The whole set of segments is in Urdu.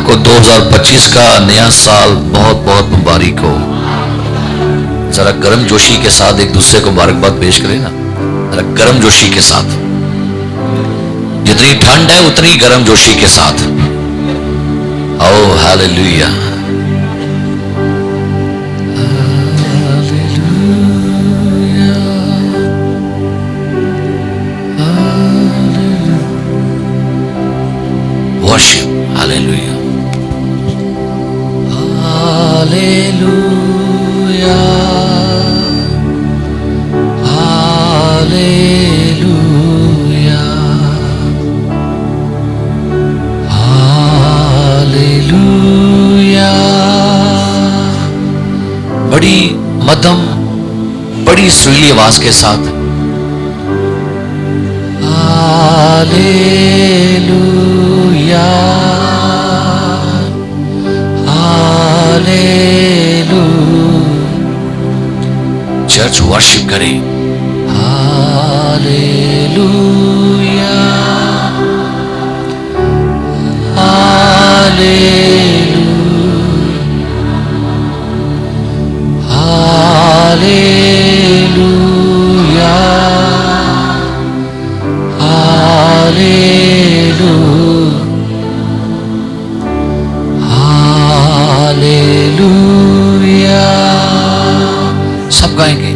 آپ کو 2025 کا نیا سال بہت بہت مبارک ہو. ذرا گرم جوشی کے ساتھ ایک دوسرے کو مبارکباد پیش کریں نا, ذرا گرم جوشی کے ساتھ. جتنی ٹھنڈ ہے اتنی گرم جوشی کے ساتھ. او hallelujah. Worship. Hallelujah. Hallelujah. Hallelujah. Hallelujah. بڑی مدھم بڑی سریلی آواز کے ساتھ Hallelujah. Hallelujah. چرچ ورشپ کریں. Hallelujah. Hallelujah. Hallelujah. Hallelujah. سب گائیں گے.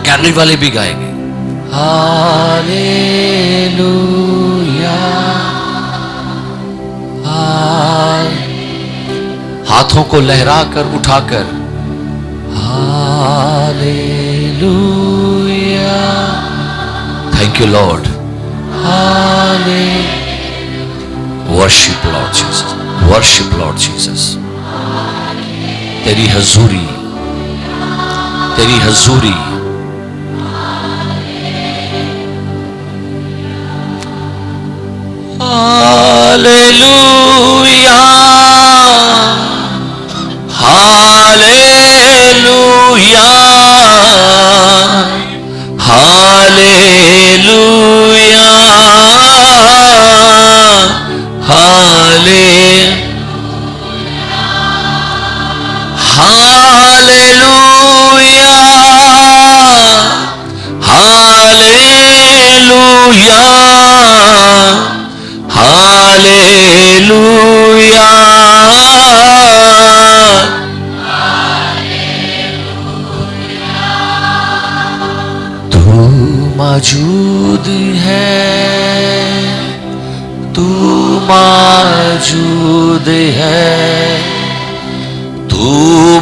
کینڈل والے بھی گائیں گے. Hallelujah. ہاتھوں کو لہرا کر اٹھا کر Hallelujah. Thank you, Lord. Hallelujah. Worship Lord Jesus. Worship Lord Jesus. تیری حضوری, تیری حضوری. Hallelujah. Hallelujah. Hallelujah. Hallelujah. تو موجود ہے, تو موجود ہے, تو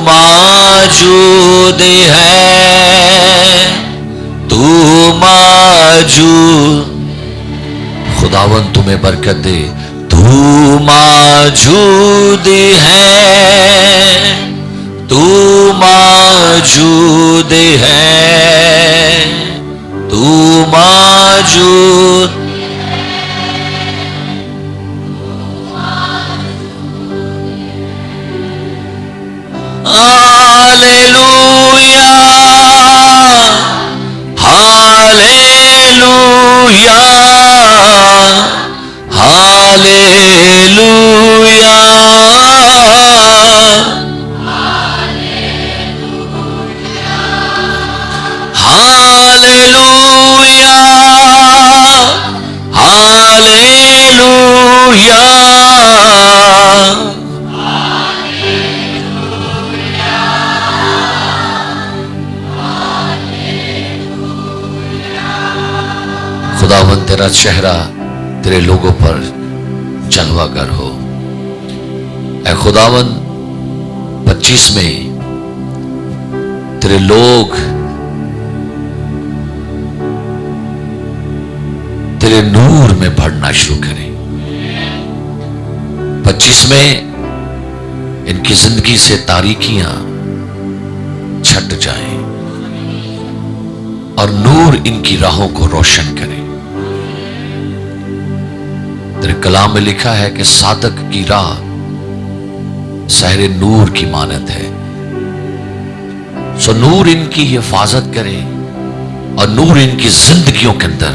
موجود ہے, تو موجود. خداوند تمہیں برکت دے. تو موجود ہے, تو موجود ہے, تو موجود. Hallelujah. Hallelujah. Hallelujah. خداوند تیرا چہرہ تیرے لوگوں پر جلوہ گر ہو. اے خداوند 25 میں تیرے لوگ تیرے نور میں بڑھنا شروع کریں. 25 میں ان کی زندگی سے تاریکیاں چھٹ جائیں اور نور ان کی راہوں کو روشن کرے. تیرے کلام میں لکھا ہے کہ صادق کی راہ سحر نور کی مانند ہے. سو نور ان کی حفاظت کرے اور نور ان کی زندگیوں کے اندر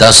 10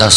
10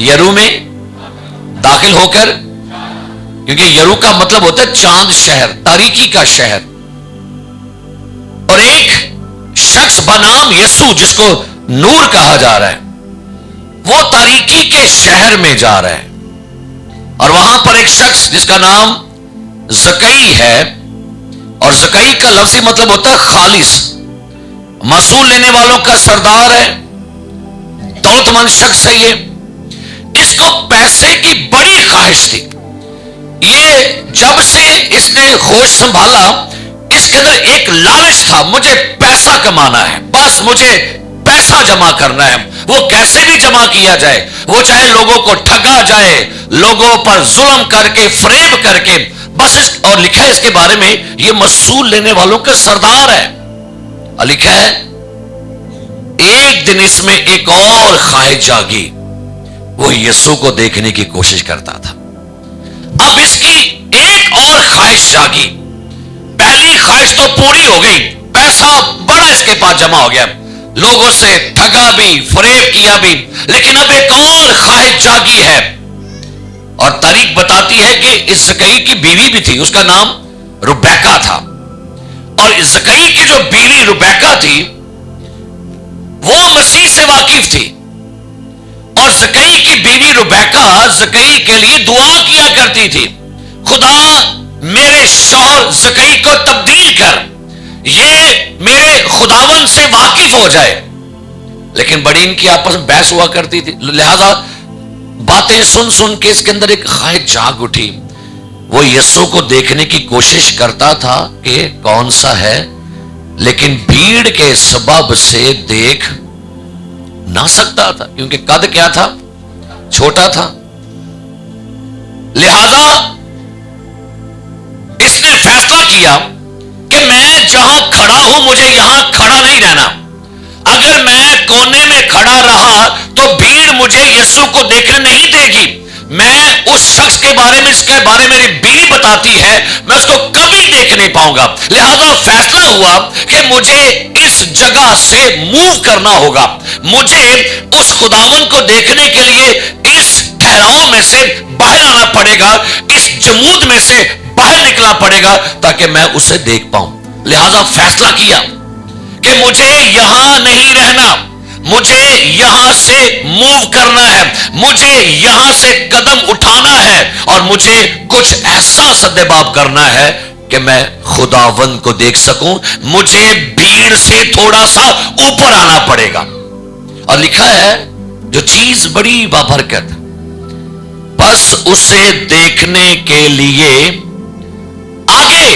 یرو میں داخل ہو کر، کیونکہ یرو کا مطلب ہوتا ہے چاند شہر، تاریکی کا شہر، اور ایک شخص بنام یسوع جس کو نور کہا جا رہا ہے وہ تاریکی کے شہر میں جا رہا ہے، اور وہاں پر ایک شخص جس کا نام زکئی ہے، اور زکئی کا لفظی مطلب ہوتا ہے خالص، محصول لینے والوں کا سردار ہے، دولت مند شخص ہے یہ، اس کو پیسے کی بڑی خواہش تھی، یہ جب سے اس نے ہوش سنبھالا اس کے اندر ایک لالچ تھا، مجھے پیسہ کمانا ہے، بس مجھے پیسہ جمع کرنا ہے، وہ کیسے بھی جمع کیا جائے، وہ چاہے لوگوں کو ٹھگا جائے، لوگوں پر ظلم کر کے، فریب کر کے، بس اور لکھا ہے اس کے بارے میں یہ محصول لینے والوں کا سردار ہے، اور لکھا ہے ایک دن اس میں ایک اور خواہش جاگی، وہ یسوع کو دیکھنے کی کوشش کرتا تھا، اب اس کی ایک اور خواہش جاگی، پہلی خواہش تو پوری ہو گئی، پیسہ بڑا اس کے پاس جمع ہو گیا، لوگوں سے ٹھگا بھی، فریب کیا بھی، لیکن اب ایک اور خواہش جاگی ہے، اور تاریخ بتاتی ہے کہ اس زکئی کی بیوی بھی تھی، اس کا نام ربیکہ تھا، اور اس زکئی کی جو بیوی ربیکہ تھی وہ مسیح سے واقف تھی، اور زکئی کی بیوی ربیکہ زکئی کے لیے دعا کیا کرتی تھی، خدا میرے شوہر زکئی کو تبدیل کر، یہ میرے خداوند سے واقف ہو جائے، لیکن بڑی ان کی آپس میں بحث ہوا کرتی تھی، لہذا باتیں سن سن کے اس کے اندر ایک خواہش جاگ اٹھی، وہ یسوع کو دیکھنے کی کوشش کرتا تھا کہ کون سا ہے، لیکن بھیڑ کے سبب سے دیکھ نہ سکتا تھا، کیونکہ قد کیا تھا، چھوٹا تھا، لہذا اس نے فیصلہ کیا کہ میں جہاں کھڑا ہوں مجھے یہاں کھڑا نہیں رہنا، اگر میں کونے میں کھڑا رہا تو بھیڑ مجھے یسوع کو دیکھنے نہیں دے گی، میں اس شخص کے بارے میں جس کے بارے میری بیوی بتاتی ہے میں اس کو کبھی دیکھ نہیں پاؤں گا، لہذا فیصلہ ہوا کہ مجھے اس جگہ سے موو کرنا ہوگا، مجھے اس خداوند کو دیکھنے کے لیے اس ٹھہراؤ میں سے باہر آنا پڑے گا، اس جمود میں سے باہر نکلنا پڑے گا تاکہ میں اسے دیکھ پاؤں، لہذا فیصلہ کیا کہ مجھے یہاں نہیں رہنا، مجھے یہاں سے موو کرنا ہے، مجھے یہاں سے قدم اٹھانا ہے، اور مجھے کچھ ایسا سدباب کرنا ہے کہ میں خداوند کو دیکھ سکوں، مجھے بھیڑ سے تھوڑا سا اوپر آنا پڑے گا، اور لکھا ہے جو چیز بڑی بابرکت، بس اسے دیکھنے کے لیے آگے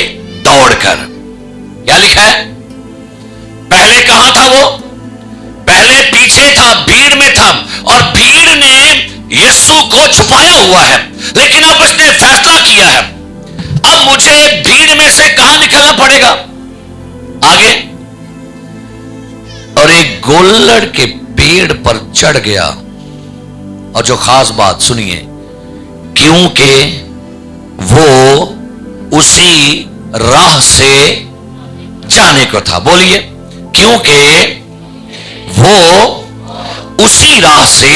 دوڑ کر، کیا لکھا ہے، پہلے کہاں تھا وہ، پہلے پیچھے تھا، بھیڑ میں تھا، اور بھیڑ نے یسوع کو چھپایا ہوا ہے، لیکن اب اس نے فیصلہ کیا ہے اب مجھے بھیڑ میں سے کہاں نکلنا پڑے گا، آگے، اور ایک گولڑ کے پیڑ پر چڑھ گیا، اور جو خاص بات سنیے، کیونکہ وہ اسی راہ سے جانے کو تھا، بولیے، کیونکہ وہ اسی راہ سے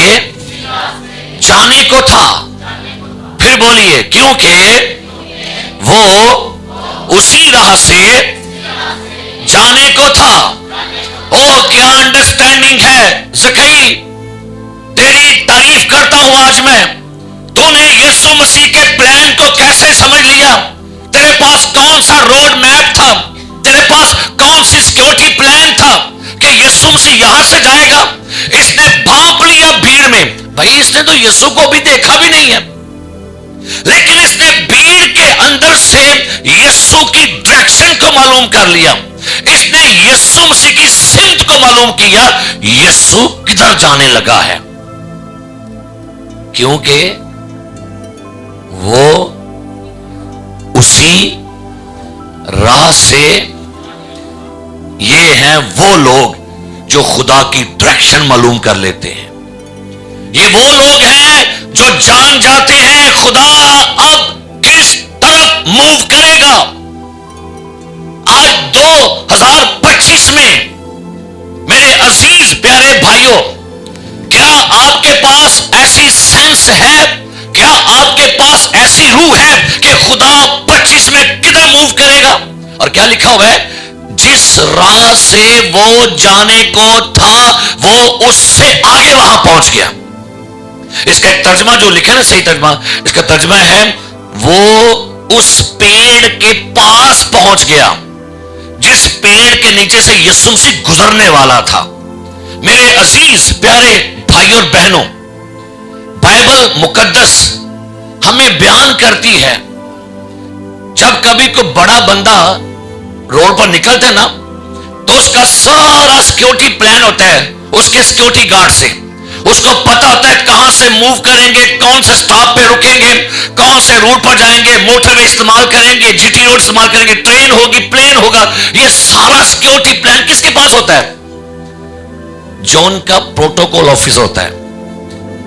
جانے کو تھا، پھر بولیے، کیونکہ وہ اسی راہ سے جانے کو تھا، او کیا انڈرسٹینڈنگ ہے زکئی، تیری تعریف کرتا ہوں آج میں، تو نے یسوع مسیح کے پلان کو کیسے سمجھ لیا، تیرے پاس کون سا روڈ میپ تھا، تیرے پاس کون سی سیکیورٹی پلان تھا کہ یسوع مسیح یہاں سے جائے گا، اس نے بھانپ لیا بھیڑ میں، بھائی اس نے تو یسوع کو بھی دیکھا بھی نہیں ہے، لیکن اس نے بھیڑ کے اندر سے یسوع کی ڈائریکشن کو معلوم کر لیا، اس نے یسوع مسیح کی سمت کو معلوم کیا، یسوع کدھر جانے لگا ہے، کیونکہ وہ اسی راہ سے، یہ ہیں وہ لوگ جو خدا کی ڈائریکشن معلوم کر لیتے ہیں، یہ وہ لوگ ہیں جو جان جاتے ہیں خدا اب کس طرف موو کرے گا، آج 2025 میں میرے عزیز پیارے بھائیوں، کیا آپ کے پاس ایسی نفس ہے؟ کیا آپ کے پاس ایسی روح ہے کہ خدا 25 میں کدھر موو کرے گا؟ اور کیا لکھا ہوا ہے؟ جس راہ سے وہ جانے کو تھا وہ اس سے آگے وہاں پہنچ گیا. اس کا ایک ترجمہ جو لکھا نا، صحیح ترجمہ، اس کا ترجمہ ہے وہ اس پیڑ کے پاس پہنچ گیا جس پیڑ کے نیچے سے یسوع مسیح گزرنے والا تھا. میرے عزیز پیارے بھائیوں اور بہنوں، بائبل مقدس ہمیں بیان کرتی ہے جب کبھی کوئی بڑا بندہ روڈ پر نکلتا ہے نا تو اس کا سارا سیکیورٹی پلان ہوتا ہے اس کے سیکیورٹی گارڈ سے. اس کو پتا ہوتا ہے کہاں سے موو کریں گے، کون سے سٹاپ پہ رکیں گے، کون سے روٹ پر جائیں گے، موٹر وے استعمال کریں گے، جی ٹی روڈ استعمال کریں گے، ٹرین ہوگی، پلین ہوگا. یہ سارا سیکیورٹی پلان کس کے پاس ہوتا ہے؟ جو ان کا پروٹوکول آفیسر ہوتا ہے.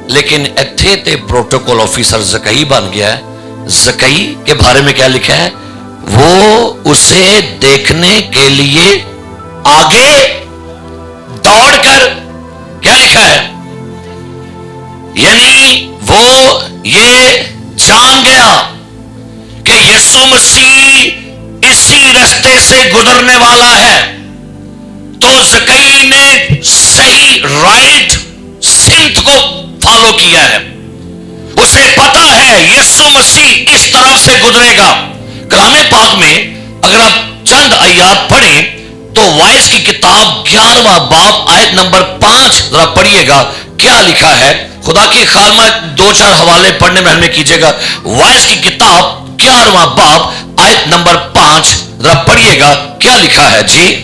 لیکن ایتھے تے پروٹوکول آفیسر زکئی بن گیا ہے. زکئی کے بارے میں کیا لکھا ہے؟ وہ اسے دیکھنے کے لیے آگے دوڑ کر، کیا لکھا ہے؟ یعنی وہ یہ جان گیا کہ یسوع مسیح اسی رستے سے گزرنے والا ہے. تو زکئی نے صحیح رائٹ سمت کو فالو کیا ہے. اسے پتا ہے یسوع مسیح اس طرف سے گزرے گا. کلام پاک میں اگر آپ چند آیات پڑھیں تو وائس کی کتاب 11واں باب آیت نمبر 5 ذرا پڑھیے گا. کیا لکھا ہے؟ خدا کے خیال میں 2-4 حوالے پڑھنے میں ہمیں کیجیے گا. وائس کی کتاب 11واں باب آیت نمبر 5 ذرا پڑھیے گا. کیا لکھا ہے جی؟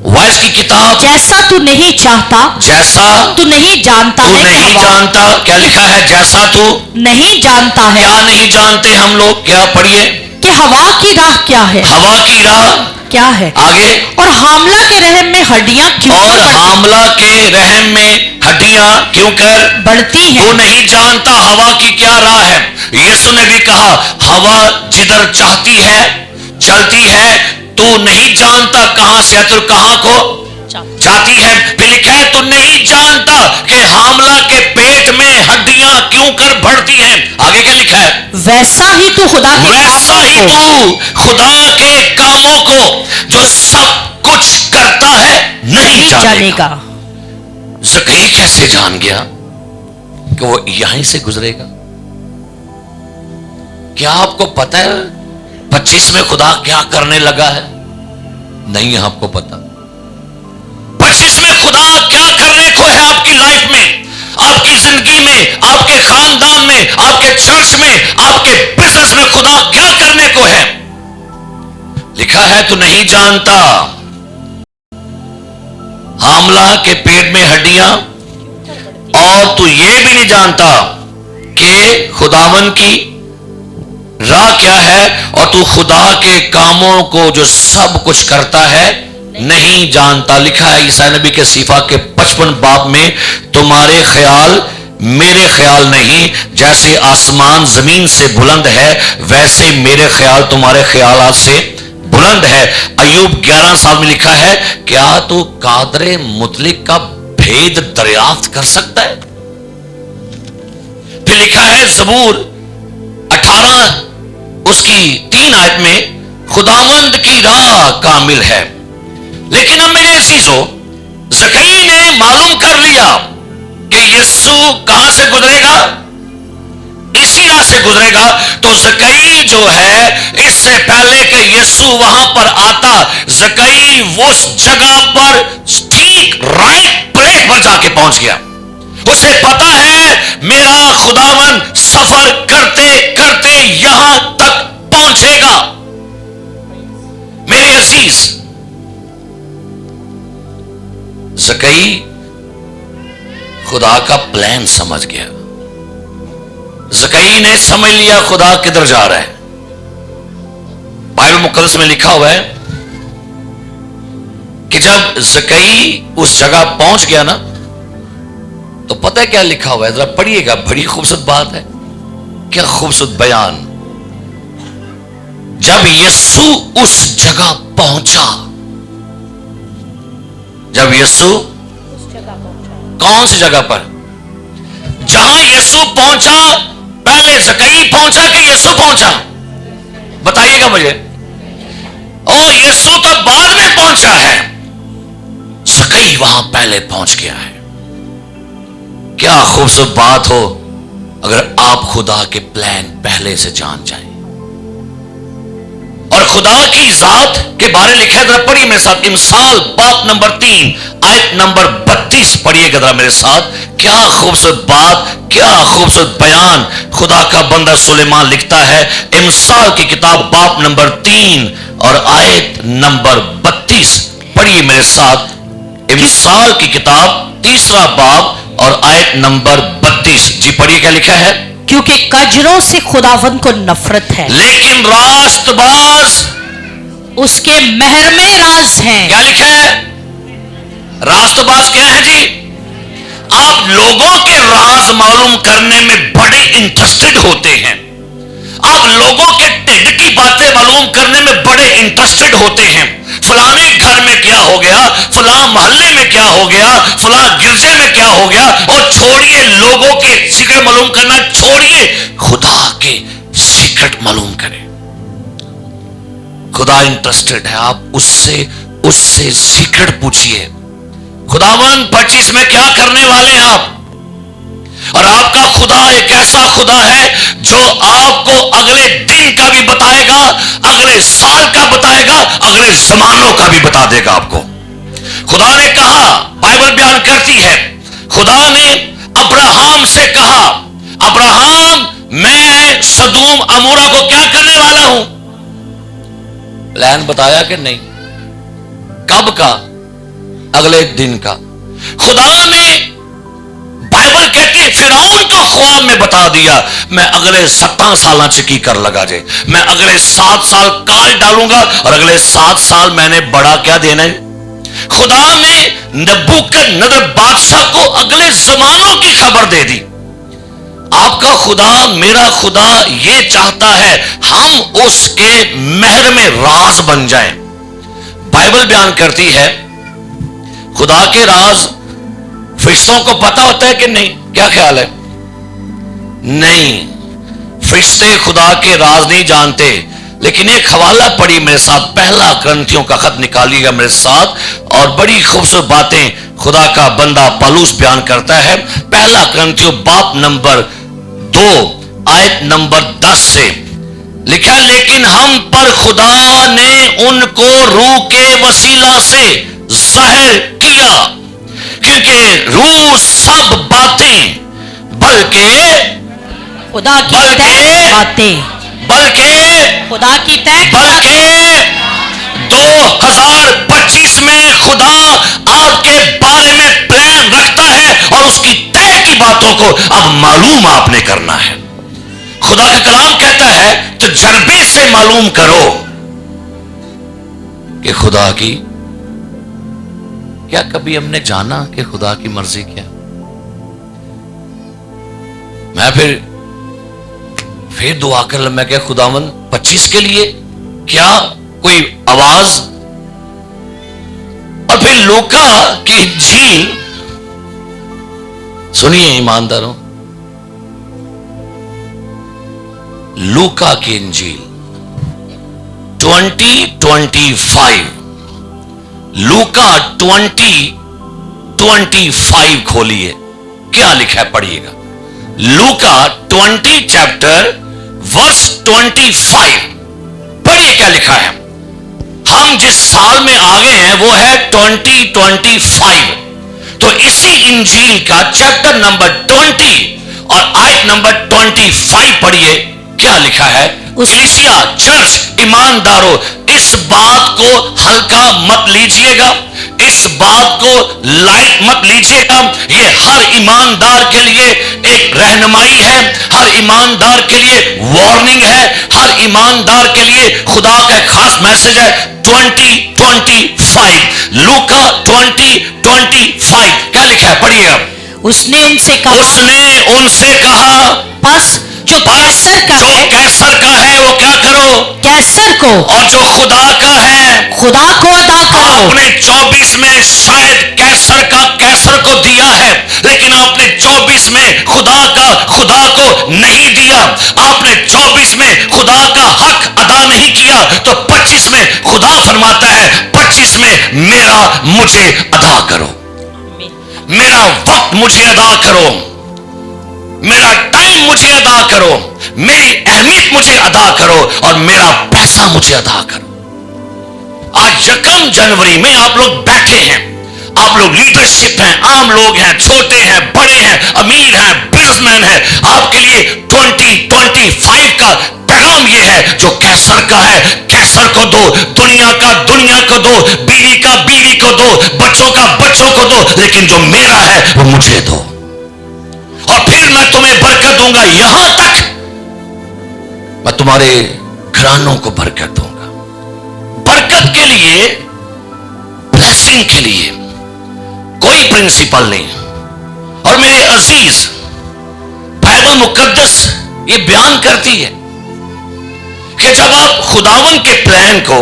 وائس کی کتاب، جیسا تو نہیں چاہتا، جیسا تو نہیں جانتا تو ہے کہ نہیں ہوا جانتا. کیا لکھا ہے؟ جیسا تو نہیں جانتا ہے کیا نہیں جانتے ہم لوگ. کیا پڑھیے؟ کہ ہوا کی راہ کیا ہے، ہوا کی راہ کیا ہے، آگے، اور حاملہ کے رحم میں ہڈیاں کیوں اور حاملہ کے رحم میں ہڈیاں کیوں کر بڑھتی ہیں. تو نہیں جانتا ہوا کی کیا راہ ہے. یسوع نے بھی کہا ہوا جدھر چاہتی ہے چلتی ہے، تو نہیں جانتا کہاں سے ہے تو کہاں کو جاتی ہے. پھر لکھا ہے تو نہیں جانتا کہ حاملہ کے پیٹ میں ہڈیاں کیوں کر بڑھتی ہیں. آگے کیا لکھا ہے؟ ویسا ہی تو خدا کے ویسا ہی کاموں کو تو خدا کے کاموں کو جو سب کچھ کرتا ہے نہیں جانے گا. زکئی کیسے جان گیا کہ وہ یہیں سے گزرے گا؟ کیا آپ کو پتا ہے 25 میں خدا کیا کرنے لگا ہے؟ نہیں آپ کو پتا. 25 میں خدا کیا کرنے کو ہے آپ کی لائف میں، آپ کی زندگی میں، آپ کے خاندان میں، آپ کے چرچ میں، آپ کے بزنس میں خدا کیا کرنے کو ہے؟ لکھا ہے تو نہیں جانتا حاملہ کے پیٹ میں ہڈیاں، اور تو یہ بھی نہیں جانتا کہ خداون کی راہ کیا ہے، اور تو خدا کے کاموں کو جو سب کچھ کرتا ہے نہیں جانتا. لکھا ہے عیسائی نبی کے صحیفہ کے 55 باب میں تمہارے خیال میرے خیال نہیں، جیسے آسمان زمین سے بلند ہے ویسے میرے خیال تمہارے خیالات سے بلند ہے. ایوب 11 سال میں لکھا ہے کیا تو قادر مطلق کا بھید دریافت کر سکتا ہے؟ پھر لکھا ہے زبور 18 اس کی 3 آیت میں خداوند کی راہ کامل ہے. لیکن اب میرے عزیزو، زکئی نے معلوم کر لیا کہ یسوع کہاں سے گزرے گا، اسی راہ سے گزرے گا. تو زکئی جو ہے اس سے پہلے کہ یسوع وہاں پر آتا، زکئی اس جگہ پر ٹھیک رائٹ پلیس پر جا کے پہنچ گیا. اسے پتا ہے میرا خداون سفر کرتے کرتے یہاں تک پہنچے گا. میرے عزیز، زکئی خدا کا پلان سمجھ گیا. زکئی نے سمجھ لیا خدا کدھر جا رہا ہے. بائبل مقدس میں لکھا ہوا ہے کہ جب زکئی اس جگہ پہنچ گیا نا تو پتہ ہے کیا لکھا ہوا ہے؟ ذرا پڑھیے گا، بڑی خوبصورت بات ہے. کیا خوبصورت بیان. جب یسوع اس جگہ پہنچا، جب یسوع کون سی جگہ پر؟ جہاں کہاں یسوع پہنچا؟ پہلے زکئی پہنچا کہ یسوع پہنچا؟ بتائیے گا مجھے. اور یسوع تو بعد میں پہنچا ہے، زکئی وہاں پہلے پہنچ گیا ہے. کیا خوبصورت بات ہو اگر آپ خدا کے پلان پہلے سے جان جائیں. اور خدا کی ذات کے بارے لکھا ہے، ذرا پڑھیے میرے ساتھ امثال باب نمبر 3 آیت نمبر 32 پڑھیے گا ذرا میرے ساتھ. کیا خوبصورت بات، کیا خوبصورت بیان خدا کا بندہ سلیمان لکھتا ہے. امثال کی کتاب باب نمبر 3 اور آیت نمبر 32 پڑھیے میرے ساتھ. امثال کی کتاب 3 باب اور آیت نمبر 32. جی پڑھیے کیا لکھا ہے. کیونکہ کجروں سے خداوند کو نفرت ہے، لیکن راست باز اس کے محرمے راز ہیں. کیا لکھا ہے؟ راست باز کیا ہے جی؟ آپ لوگوں کے راز معلوم کرنے میں بڑے انٹرسٹڈ ہوتے ہیں. آپ لوگوں کے ٹھڈ کی باتیں معلوم کرنے میں بڑے انٹرسٹڈ ہوتے ہیں. فلانے گھر میں کیا ہو گیا، فلاں محلے میں کیا ہو گیا، فلاں گرجے میں کیا ہو گیا. اور چھوڑیے لوگوں کے سیکرٹ معلوم کرنا، چھوڑیے خدا کے سیکرٹ معلوم کریں. خدا انٹرسٹڈ ہے. آپ اس سے سیکرٹ پوچھئے. خداوند 25 میں کیا کرنے والے ہیں آپ؟ اور آپ کا خدا ایک ایسا خدا ہے جو آپ کو اگلے دن کا بھی بتائے گا، اگلے سال کا بتائے گا، اگلے زمانوں کا بھی بتا دے گا آپ کو. خدا نے کہا، بائبل بیان کرتی ہے، خدا نے ابراہم سے کہا، ابراہم میں سدوم امورا کو کیا کرنے والا ہوں. پلان بتایا کہ نہیں؟ کب کا؟ اگلے دن کا. خدا نے، بائبل کہتی ہے فرعون کو خواب میں بتا دیا، میں اگلے 17 سالہ چکی کر لگا جائے، میں اگلے 7 سال کاٹ ڈالوں گا اور اگلے 7 سال میں نے بڑا کیا دینا ہے. خدا نے نبوکدنضر بادشاہ کو اگلے زمانوں کی خبر دے دی. آپ کا خدا، میرا خدا یہ چاہتا ہے ہم اس کے محرم راز بن جائیں. بائبل بیان کرتی ہے خدا کے راز فرشتوں کو پتا ہوتا ہے کہ نہیں؟ کیا خیال ہے؟ نہیں، فرشتے خدا کے راز نہیں جانتے. لیکن ایک حوالہ پڑھی میرے ساتھ، پہلا کرنتھیوں کا خط نکالیے گا میرے ساتھ، اور بڑی خوبصورت باتیں خدا کا بندہ پالوس بیان کرتا ہے. پہلا کرنتھیوں باب نمبر 2 آیت نمبر 10 سے لکھا، لیکن ہم پر خدا نے ان کو روح کے وسیلہ سے ظاہر کیا، کیونکہ روح سب باتیں بلکہ خدا کی طے باتیں، بلکہ خدا کی طے 2025 میں خدا آپ کے بارے میں پلان رکھتا ہے اور اس کی طے کی باتوں کو اب معلوم آپ نے کرنا ہے. خدا کا کلام کہتا ہے تجربے سے معلوم کرو کہ خدا کی کیا. کبھی ہم نے جانا کہ خدا کی مرضی کیا؟ میں پھر دعا کر میں کہ خداوند 25 کے لیے کیا کوئی آواز. اور پھر لوکا کی انجیل سنیے ایمانداروں، لوکا کی انجیل 20:25، لوکا 20:25 کھولیے. کیا لکھا ہے پڑھیے گا. لوکا 20 چیپٹر ورس 25 پڑھیے کیا لکھا ہے. ہم جس سال میں آگے ہیں وہ ہے 2025. تو اسی انجیل کا چیپٹر نمبر 20 اور آیت نمبر 25 پڑھیے. کیا لکھا ہے؟ کلیسیا چرچ ایمانداروں، اس بات کو ہلکا مت لیجئے گا، اس بات کو لائٹ مت لیجئے گا. یہ ہر ایماندار کے لیے ایک رہنمائی ہے، ہر ایماندار کے لیے وارننگ ہے، ہر ایماندار کے لیے خدا کا ایک خاص میسج ہے. 2025 لوکا 20:25 کیا لکھا ہے پڑھیے گا. اس نے ان سے کہا پس جو کیسر کا ہے وہ کیا کرو؟ کیسر کو، اور جو خدا کا ہے خدا کو ادا کرو. آپ نے 24 میں شاید کیسر کا کیسر کو دیا ہے، لیکن آپ نے 24 میں خدا کو نہیں دیا، آپ نے 24 میں خدا کا حق ادا نہیں کیا، تو 25 میں خدا فرماتا ہے 25 میں میرا مجھے ادا کرو، میرا وقت مجھے ادا کرو، میرا ٹائم مجھے ادا کرو، میری اہمیت مجھے ادا کرو، اور میرا پیسہ مجھے ادا کرو۔ آج 1 جنوری میں آپ لوگ بیٹھے ہیں، آپ لوگ لیڈرشپ ہیں، عام لوگ ہیں، چھوٹے ہیں، بڑے ہیں، امیر ہیں، بزنس مین ہیں، آپ کے لیے 2025 کا پیغام یہ ہے، جو کیسر کا ہے کیسر کو دو، دنیا کا دنیا کو دو، بیوی کا بیوی کو دو، بچوں کا بچوں کو دو، لیکن جو میرا ہے وہ مجھے دو، اور پھر میں تمہیں برکت دوں گا، یہاں تک میں تمہارے گھرانوں کو برکت دوں گا۔ برکت کے لیے، بلیسنگ کے لیے کوئی پرنسپل نہیں۔ اور میرے عزیز، بائبل مقدس یہ بیان کرتی ہے کہ جب آپ خداون کے پلان کو،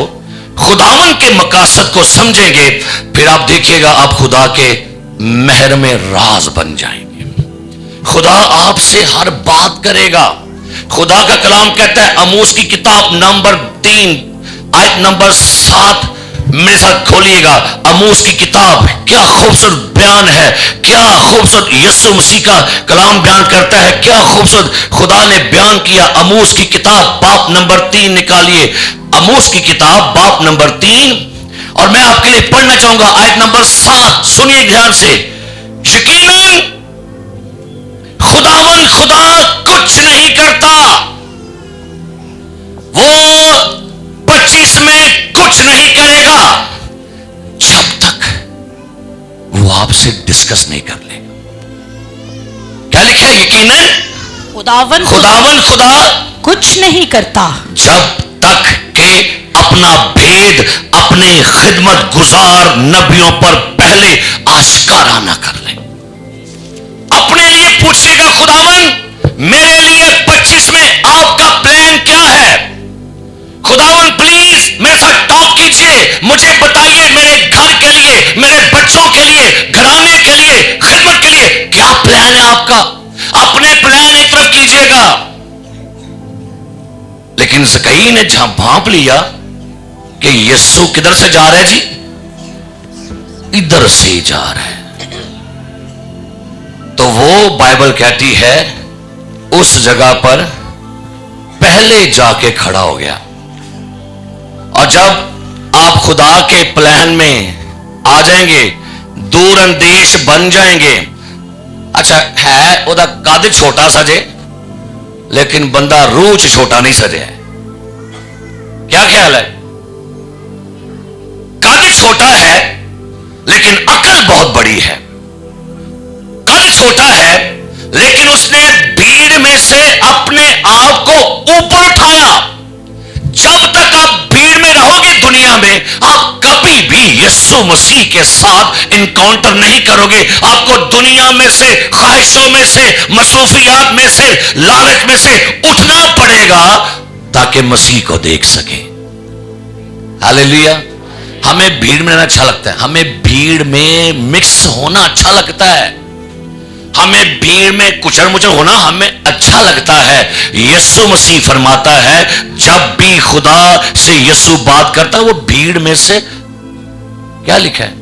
خداون کے مقاصد کو سمجھیں گے، پھر آپ دیکھیے گا آپ خدا کے محرم راز بن جائیں گے۔ خدا آپ سے ہر بات کرے گا۔ خدا کا کلام کہتا ہے، آموس کی کتاب نمبر 3 آیت نمبر 7 میرے ساتھ کھولیے گا۔ آموس کی کتاب، کیا خوبصورت بیان ہے، کیا خوبصورت یسوع مسیح کا کلام بیان کرتا ہے، کیا خوبصورت خدا نے بیان کیا۔ آموس کی کتاب باب نمبر 3 نکالیے، آموس کی کتاب باب نمبر 3، اور میں آپ کے لیے پڑھنا چاہوں گا آیت نمبر 7۔ سنیے دھیان سے۔ یقیناً خداون خدا کچھ نہیں کرتا، وہ 25 میں کچھ نہیں کرے گا جب تک وہ آپ سے ڈسکس نہیں کر لے گا۔ کیا لکھا ہے؟ یقیناً خداون خدا کچھ نہیں کرتا جب تک کہ اپنا بھید اپنے خدمت گزار نبیوں پر پہلے آشکارا نہ کر لے۔ اپنے لیے پوچھے گا، خداون میرے لیے 25 میں آپ کا پلان کیا ہے؟ خداون پلیز میرے ساتھ ٹاک کیجئے، مجھے بتائیے میرے گھر کے لیے، میرے بچوں کے لیے، گھرانے کے لیے، خدمت کے لیے کیا پلان ہے آپ کا؟ اپنے پلان ایک طرف کیجئے گا۔ لیکن زکئی نے جہاں بھانپ لیا کہ یسوع کدھر سے جا رہے جی؟ ادھر سے جا رہے ہیں، تو وہ بائبل کہتی ہے اس جگہ پر پہلے جا کے کھڑا ہو گیا۔ اور جب آپ خدا کے پلان میں آ جائیں گے، دور اندیش بن جائیں گے۔ اچھا ہے وہ قد چھوٹا سجے، لیکن بندہ روح چھوٹا نہیں سجے ہے۔ کیا خیال ہے؟ قد چھوٹا ہے لیکن عقل بہت بڑی ہے۔ قد چھوٹا ہے لیکن اس نے بھیڑ میں سے اپنے آپ کو اوپر اٹھایا۔ جب تک آپ بھیڑ میں رہو گے دنیا میں، آپ کبھی بھی یسوع مسیح کے ساتھ انکاؤنٹر نہیں کرو گے۔ آپ کو دنیا میں سے، خواہشوں میں سے، مصروفیات میں سے، لالچ میں سے اٹھنا پڑے گا تاکہ مسیح کو دیکھ سکے۔ ہاللیلویا۔ ہمیں بھیڑ میں رہنا اچھا لگتا ہے، ہمیں بھیڑ میں مکس ہونا اچھا لگتا ہے، ہمیں بھیڑ میں کچڑ مچڑ ہونا ہمیں اچھا لگتا ہے۔ یسوع مسیح فرماتا ہے جب بھی خدا سے یسوع بات کرتا ہے وہ بھیڑ میں سے، کیا لکھا ہے؟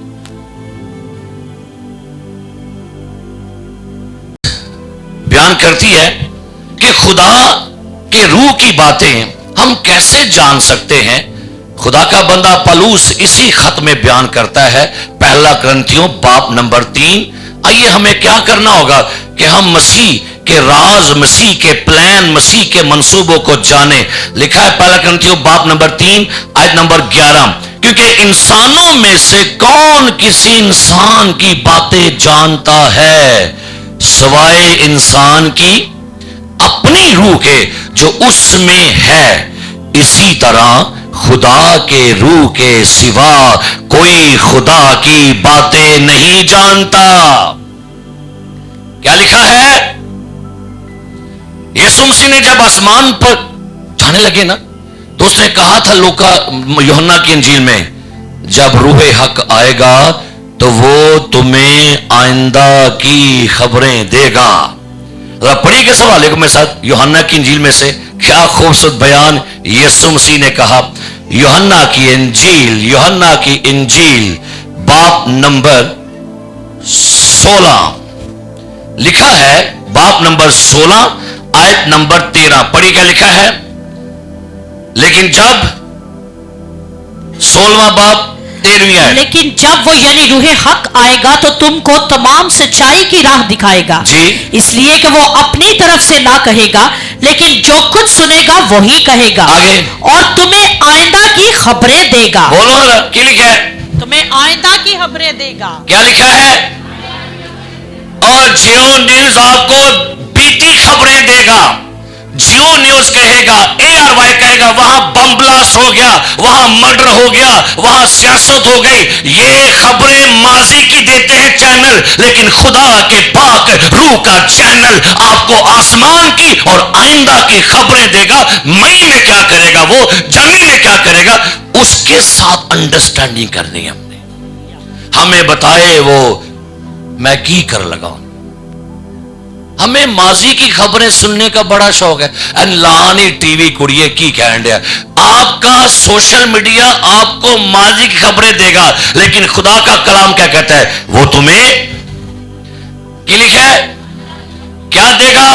بیان کرتی ہے کہ خدا کے روح کی باتیں ہم کیسے جان سکتے ہیں؟ خدا کا بندہ پالوس اسی خط میں بیان کرتا ہے، پہلا کرنتھیوں باب نمبر 3۔ آئیے ہمیں کیا کرنا ہوگا کہ ہم مسیح کے راز، مسیح کے پلان، مسیح کے منصوبوں کو جانیں۔ لکھا ہے پہلا کرنتھیوں باب نمبر 3 آیت نمبر 11، کیونکہ انسانوں میں سے کون کسی انسان کی باتیں جانتا ہے سوائے انسان کی اپنی روح کے جو اس میں ہے، اسی طرح خدا کے روح کے سوا کوئی خدا کی باتیں نہیں جانتا۔ کیا لکھا ہے؟ یسوع مسیح نے جب آسمان پر جانے لگے نا، تو اس نے کہا تھا لوکا یوحنا کی انجیل میں، جب روح حق آئے گا تو وہ تمہیں آئندہ کی خبریں دے گا۔ ذرا پڑھی کے حوالے کو میرے ساتھ یوحنا کی انجیل میں سے. کیا خوبصورت بیان یسوع مسیح نے کہا. یوحنا کی انجیل باب نمبر 16 لکھا ہے. باب نمبر 16 آیت نمبر 13. پڑھی کیا لکھا ہے. لیکن جب 16واں باب 13ویں آیت. لیکن جب وہ یعنی روح حق آئے گا تو تم کو تمام سچائی کی راہ دکھائے گا. جی. اس لیے کہ وہ اپنی طرف سے نہ کہے گا لیکن جو کچھ سنے گا وہی کہے گا. آگے. اور تمہیں آئندہ کی خبریں دے گا. بولو ذرا کیا لکھا ہے. تمہیں آئندہ کی خبریں دے گا. کیا لکھا ہے. اور جیو نیوز آپ کو بیتی خبریں دے گا. جیو نیوز کہے گا, ARY کہے گا وہاں بم بلاسٹ ہو گیا, وہاں مرڈر ہو گیا, وہاں سیاست ہو گئی. یہ خبریں ماضی کی دیتے ہیں چینل, لیکن خدا کے پاک روح کا چینل آپ کو آسمان کی اور آئندہ کی خبریں دے گا. مئی میں کیا کرے گا, وہ جنوری میں کیا کرے گا, اس کے ساتھ انڈرسٹینڈنگ کرنی ہے. ہمیں بتائے وہ میں کی کر لگا. ہمیں ماضی کی خبریں سننے کا بڑا شوق ہے. لانی ٹی وی کڑیے کی کہن دیا. آپ کا سوشل میڈیا آپ کو ماضی کی خبریں دے گا, لیکن خدا کا کلام کیا کہتا ہے, وہ تمہیں کی لکھا ہے کیا دے گا.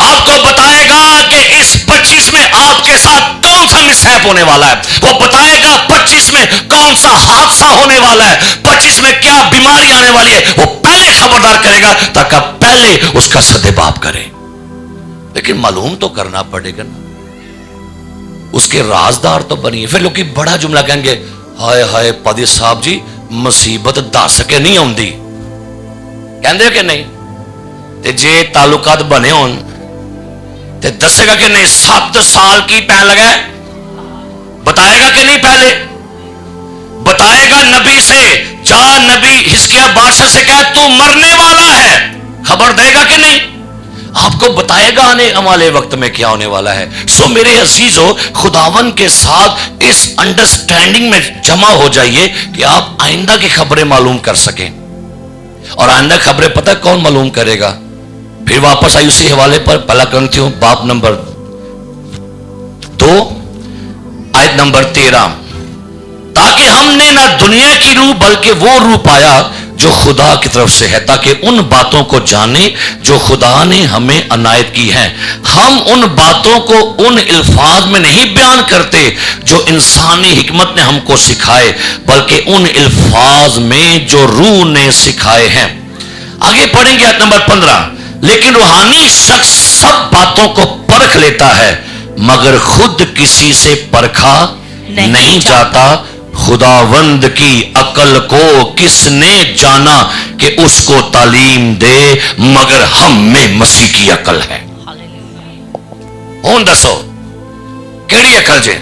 آپ کو بتائے گا کہ اس 25 میں آپ کے ساتھ کون سا مسہیپ ہونے والا ہے. وہ بتائے گا 25 میں کون سا حادثہ ہونے والا ہے, 25 میں کیا بیماری آنے والی ہے. وہ پہلے خبردار کرے گا تاکہ پہلے اس کا سدباب کرے. لیکن معلوم تو کرنا پڑے گا نا, اس کے رازدار تو بنیے. پھر لوگ بڑا جملہ کہیں گے, ہائے ہائے پادری صاحب جی مصیبت دس کے نہیں آتی. کہندے کہ نہیں, تے جے تعلقات بنے ہون تے دسے گا کہ نہیں 7 سال کی پہن لگا ہے. بتائے گا کہ نہیں, پہلے بتائے گا نبی سے, جا نبی حزقیہ بادشاہ سے کہے تو مرنے والا ہے, خبر دے گا کہ نہیں. آپ کو بتائے گا آنے والے وقت میں کیا ہونے والا ہے. سو میرے عزیزو, خداون کے ساتھ اس انڈرسٹینڈنگ میں جمع ہو جائیے کہ آپ آئندہ کی خبریں معلوم کر سکیں. اور آئندہ خبریں پتہ کون معلوم کرے گا. پھر واپس آئی اسی حوالے پر, پہلا کرنتھیوں باب نمبر 2 آیت نمبر 13. تاکہ ہم نے نہ دنیا کی روح بلکہ وہ روح پایا جو خدا کی طرف سے ہے, تاکہ ان باتوں کو جانے جو خدا نے ہمیں عنایت کی ہیں. ہم ان باتوں کو ان الفاظ میں نہیں بیان کرتے جو انسانی حکمت نے ہم کو سکھائے, بلکہ ان الفاظ میں جو روح نے سکھائے ہیں. آگے پڑھیں گے آیت نمبر 15. لیکن روحانی شخص سب باتوں کو پرکھ لیتا ہے مگر خود کسی سے پرکھا نہیں جاتا. خداوند کی عقل کو کس نے جانا کہ اس کو تعلیم دے, مگر ہم میں مسیح کی عقل ہے. ہون دسو کیڑی عقل جے.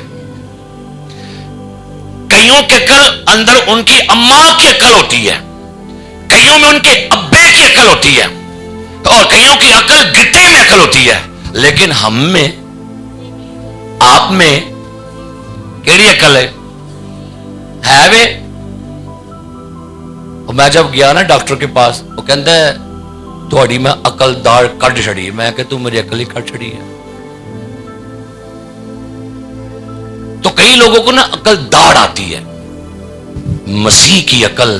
کئیوں کے عقل اندر ان کی اماں کی عقل ہوتی ہے, کئیوں میں ان کے ابے کی عقل ہوتی ہے, اور کئیوں کی عقل گتے میں عقل ہوتی ہے. لیکن ہم میں آپ میں کیڑی عقل ہے وے. میں جب گیا نا ڈاکٹر کے پاس, وہ کہتا ہے تھوڑی میں عقل دار کٹ چھڑی. میں کہ تو میری عقل ہی کٹ چھڑی ہے. تو کئی لوگوں کو نا عقل دار آتی ہے. مسیح کی عقل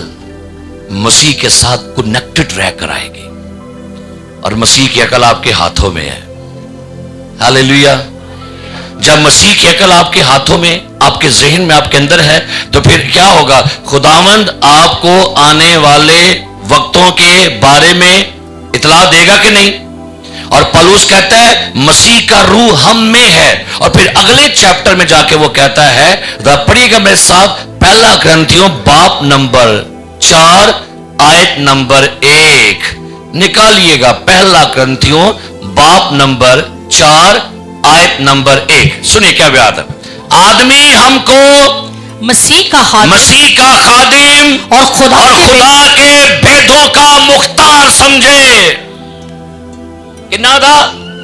مسیح کے ساتھ کنیکٹڈ رہ کر آئے گی, اور مسیح کی عقل آپ کے ہاتھوں میں ہے. ہاللیلویا. جب مسیح کی عقل آپ کے ہاتھوں میں, آپ کے ذہن میں, آپ کے اندر ہے, تو پھر کیا ہوگا. خداوند آپ کو آنے والے وقتوں کے بارے میں اطلاع دے گا کہ نہیں. اور پولس کہتا ہے مسیح کا روح ہم میں ہے. اور پھر اگلے چیپٹر میں جا کے وہ کہتا ہے, پڑھیے گا میرے ساتھ, پہلا کرنتھیوں باب نمبر 4 آیت نمبر 1 نکالیے گا. پہلا کرنتھیوں باب نمبر 4 آیت نمبر 1. سنیے کیا بیان ہے. آدمی ہم کو مسیح کا خادم اور خدا کے بھیدوں کا مختار سمجھے. کتنا تھا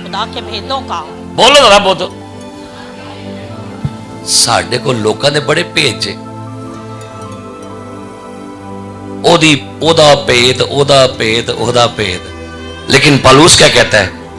خدا کے بھیدوں کا. بولو ذرا بولو. ساڈے کو لوکاں دے بڑے بھید جے. اودا بھید. لیکن پولس کیا کہتا ہے,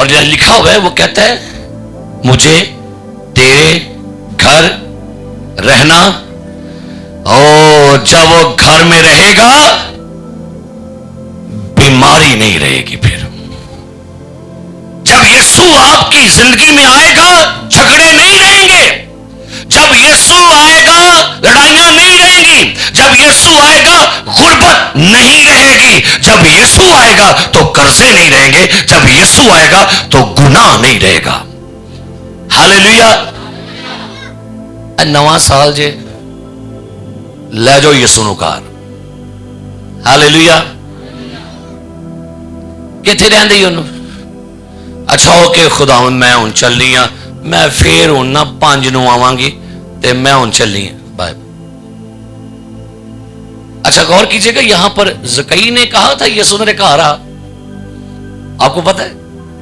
اور جو لکھا ہوا ہے وہ کہتا ہے مجھے تیرے گھر رہنا، اور جب وہ گھر میں رہے گا بیماری نہیں رہے گی. پھر جب یسوع آپ کی زندگی میں آئے گا جھگڑے نہیں رہیں گے. جب یسوع آئے گا لڑائیاں نہیں رہیں گی. جب یسوع آئے گا غربت نہیں رہے گی. جب یسوع آئے گا تو قرضے نہیں رہیں گے. جب یسوع آئے گا تو گناہ نہیں رہے گا. ہاللیلویا. نواں سال جے لے جاؤ یسوع نو گھر. ہاللیلویا. کتنے رہندے ہی انہوں؟ اچھا ہو کہ خداوند میں ہوں چلی ہاں، میں پھر ہوں نہ 5 نو آواں گی تے میں ہوں چلی ہاں. بائے. اچھا غور کیجئے گا، یہاں پر زکئی نے کہا تھا یسوع نے کہا رہا. آپ کو پتا ہے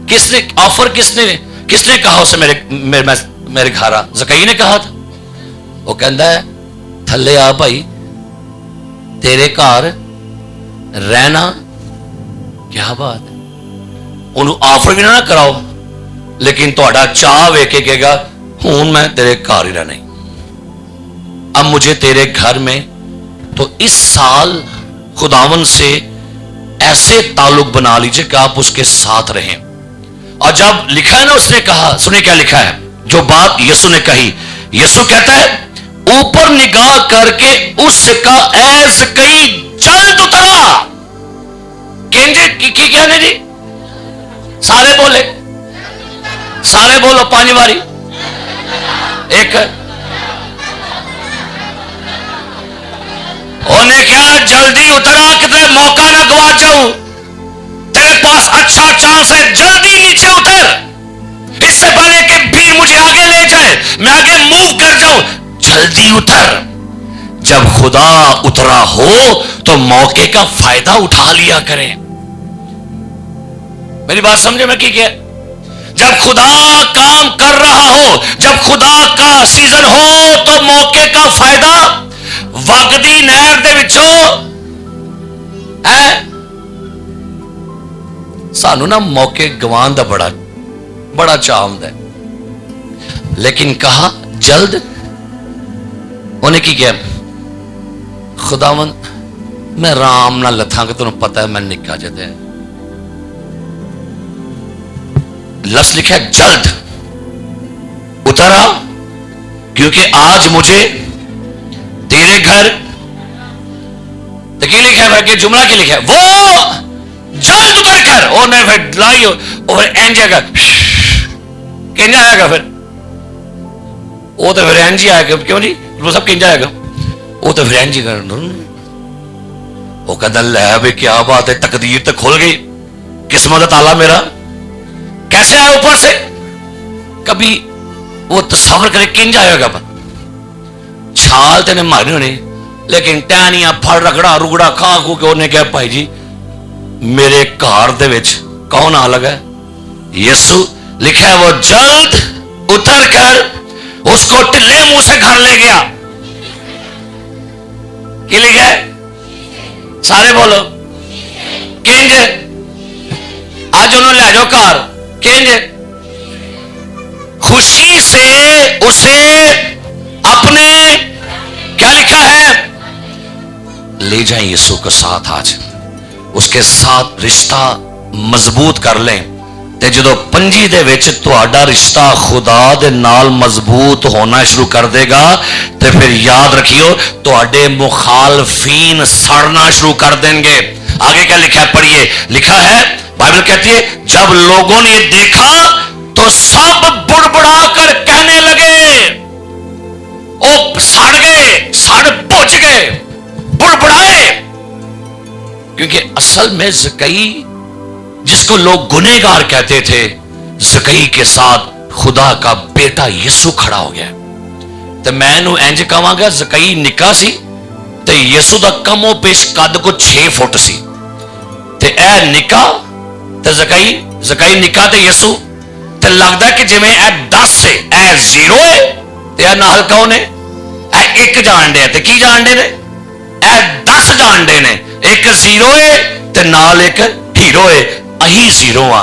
کس نے آفر، کس نے کہا اسے میرے گھر آ؟ زکئی نے کہا تھا. وہ کہندا ہے تھلے آ بھائی، تیرے گھر رہنا. کیا بات ہے. انہوں آفر بھی نہ کراؤ، لیکن تہاڈا چاہ ویکھ کے کہے گا ہوں میں تیرے گھر ہی رہنا. اب مجھے تیرے گھر میں. تو اس سال خداوند سے ایسے تعلق بنا لیجئے کہ آپ اس کے ساتھ رہیں. اور جب لکھا ہے نا، اس نے کہا، سنیں کیا لکھا ہے جو بات یسوع نے کہی. یسوع کہتا ہے اوپر نگاہ کر کے اس کا اے زکئی جلد اترا. کی کہنے جی؟ سارے بولے، سارے بولو 5 باری. ایک انہیں کیا جلدی اترا کہ موقع نہ گوا جاؤں. تیرے پاس اچھا چانس ہے، جلدی نیچے اتر. اس سے پہلے کہ بھیڑ مجھے آگے لے جائے، میں آگے موو کر جاؤں. جلدی اتر. جب خدا اترا ہو تو موقع کا فائدہ اٹھا لیا کریں. میری بات سمجھے میں کی کیا؟ جب خدا کام کر رہا ہو، جب خدا کا سیزن ہو تو موقع کا فائدہ وگدی نہر دے وچوں ہے. سانو نا موقع گوان دا بڑا چاہ ہوندا ہے، لیکن کہا جلد. انہیں کی کیا؟ خداوند میں رام نہ لتھاں کہ تمہیں پتہ ہے میں نکا جاتے ہیں. لفظ لکھا ہے جلد اترا، کیونکہ آج مجھے تیرے گھر. تو کی لکھا ہے کہ جملہ کی لکھا ہے وہ جلد اتر کر. اور نے پھر لائی اور اینج آئے گا، کنجا آئے گا. پھر وہ تو پھر اینج ہی آئے گا. کیوں جی وہ سب کنجا آئے گا؟ وہ تو پھر اینج ہی کر. وہ کہتا لے بھائی کیا بات ہے، تقدیر تو کھل گئی، قسمت کا تالا میرا. کیسے آیا اوپر سے؟ کبھی وہ تصور کرے کنج آئے گا. چھال تینے مارنی ہونی، لیکن ٹہنیاں پھڑ رگڑا رگڑا کھا کھو کے انہیں کہا بھائی جی میرے گھر دے وچ کون آ لگا ہے؟ یسوع. لکھا ہے وہ جلد اتر کر اس کو ٹلے منہ سے گھر لے گیا. کی لکھا ہے؟ سارے بولو کنج. آج انہوں لے جاؤ گھر. کنج خوشی سے اسے اپنے کیا لکھا ہے لے جائیں یسوع کے ساتھ. آج اس کے ساتھ رشتہ مضبوط کر لیں. تے جدو پنجی دے وچ تہاڈا رشتہ خدا دے نال مضبوط ہونا شروع کر دے گا تے پھر یاد رکھیو تہاڈے مخالفین سڑنا شروع کر دیں گے. آگے کیا لکھا ہے پڑھیے. لکھا ہے بائبل کہتی ہے جب لوگوں نے دیکھا تو سب بڑبڑا کر کہنے لگے. او سڑ گئے، سڑ بجھ گئے، بڑبڑائے. کیونکہ اصل میں زکئی جس کو لوگ گنہگار کہتے تھے، زکئی کے ساتھ خدا کا بیٹا یسوع کھڑا ہو گیا. تو میں نو انج کہاں گا زکئی نکا سی تے یسوع دا کم و بیش قد کو 6 فٹ سی. تے اے نکا تے زکئی نکا تے یسوع. تے لگدا ہے کہ جی میں اے 10 سے اے 0 ہے تے اے نال کون ہے؟ اے 1 جان دے. تے کی جان دے نے؟ اے 10 جان دے نے. 1 0 ہے تے نال 1 ہیرو ہے. ਅਸੀਂ ਜ਼ੀਰੋ ਆ,